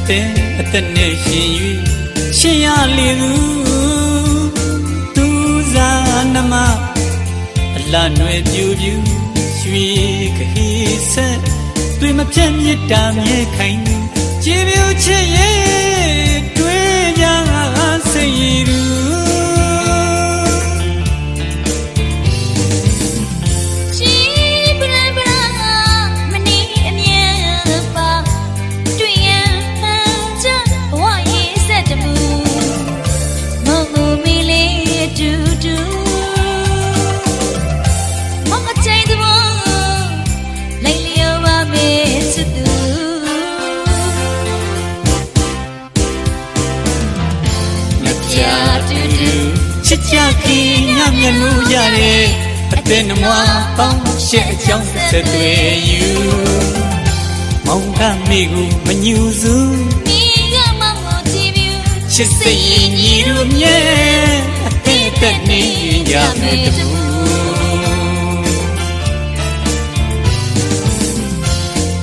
သက်နဲ့ရှင်၍ရှင်ရလေသူစားနမအလားနွယ်ပြူပြူရွှေခဟေးဆက်တွေ့မပြတ်မြတ်တာမြဲခိုင်ကြည်ပြူချစ်ရဲ့တွေ့ကြစိတ်ရူချစ်ကြခင်ညမျက်နှာရတဲ့အတဲ့နမပေါင်းရှက်အကြောင်းဆက်သွယ်ယူမောင်ကမိကိုမညူစုမိကမောင်ကိုကြည့်ပြူချစ်စိတ်ရင်ညီတို့မြဲအတဲ့တက်နေကြမယ်တူ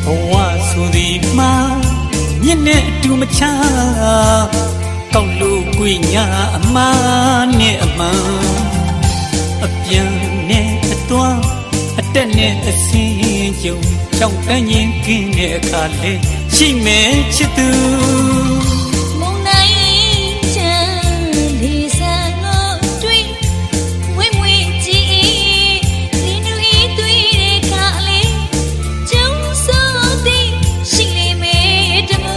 ဘဝဆိုဒီမှာမျက်နဲ့အတူမချကောက်လို့ကွေညာအမားနဲ့အမှန်အပြန်နဲ့အတွန်းအတက်နဲ့အစင်းကြုံချောင်းတန်းရင်ကင်းတဲ့အခါလေရှိမယ်ချစ်သူမုံနိုင်ချမ်းလေးစားကိုတွေ့ဝဲမွေကြည့်လင်းလူဤတွေ့တဲ့ခါလေးကျုံစိုးသည်ရှိလိမ့်မယ်တမူ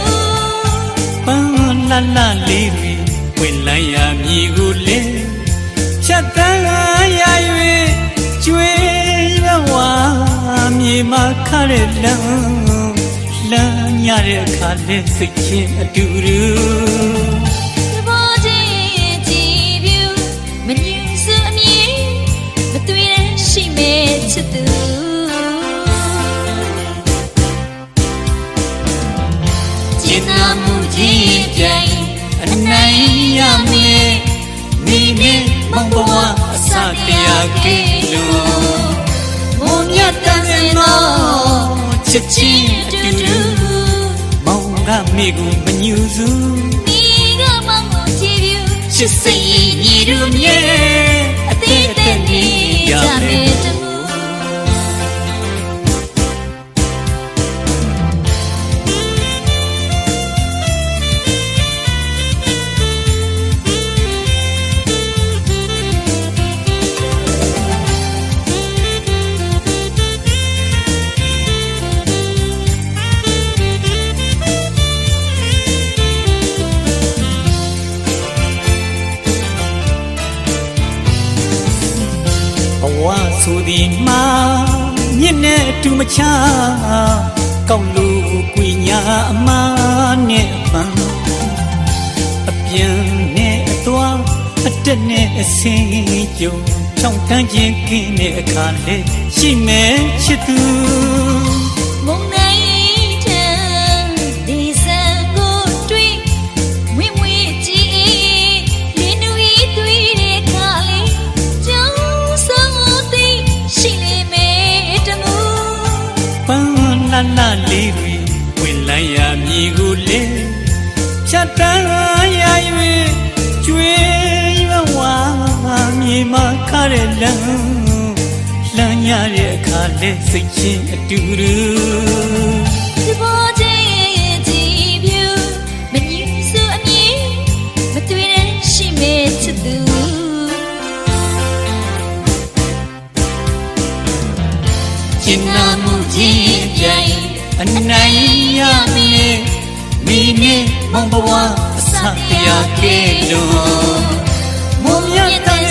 ပန်းလာလာလေးတွေဝင်လာရမြည်ကိုလေဖြတ်တန်းလာရ၍ကျွေးရဝါမြေမှာခါတဲ့လမ်းညတဲ့အခါလဲစိတ်ချင်းအတူတူသဘောချင်းကြည်ပြူမညူစုအမြင်မတွေ့တဲ့ရှိမဲ့ချစ်သူကျင်နာမှုကြီးပြိုင်အနိုင်ရမယ်မိနဲ့မောင်ဘဝအစတရားကင်းလို့မုံမြတ်တန်စင်တော့ချစ်ချင်းအတူတူမောင်ကမိကိုမညူစုမိကမောင်ကိုကြည့်ပြူချစ်စိတ်ညီတို့မြဲအသေးသက်နေကြမယ်တူဘဝဆိုဒီမှာမြင့်နဲ့အတူမချကောက်လို့ကွေညာအမားနဲ့အမှန်အပြန်နဲ့အသွားအတက်နဲ့အစင်းကြုံချောင်းတန်းချင်းကင်းတဲ့အခါလေရှိမယ်ချစ်သူမုံနိုင်ချမ်းဒီစံကိုတွေ့ဝင်းဝေးကြည့်လင်းလူဤတွေ့တဲ့ခါလေးကျုံစိုးသည်ရှိလိမ့်မယ်တမူပန်းလာလာလေးတွေဝင်လာရမြည်ကိုလေဖြတ်တန်းရ၍ကျွေးရဝါမြေမှာခါတဲ့လမ်းညတဲ့အခါလဲစိတ်ချင်းအတူတူသဘောချင်းကြည်ပြူမညူစုအမြင်မတွေ့တဲ့ရှိမဲ့ချစ်သူကျင်နာမှုကြီးပြိုင်အနိုင်ရမယ်မိနဲ့မောင်ဘဝအစတရားကဲလို့မုံမြတ်တန်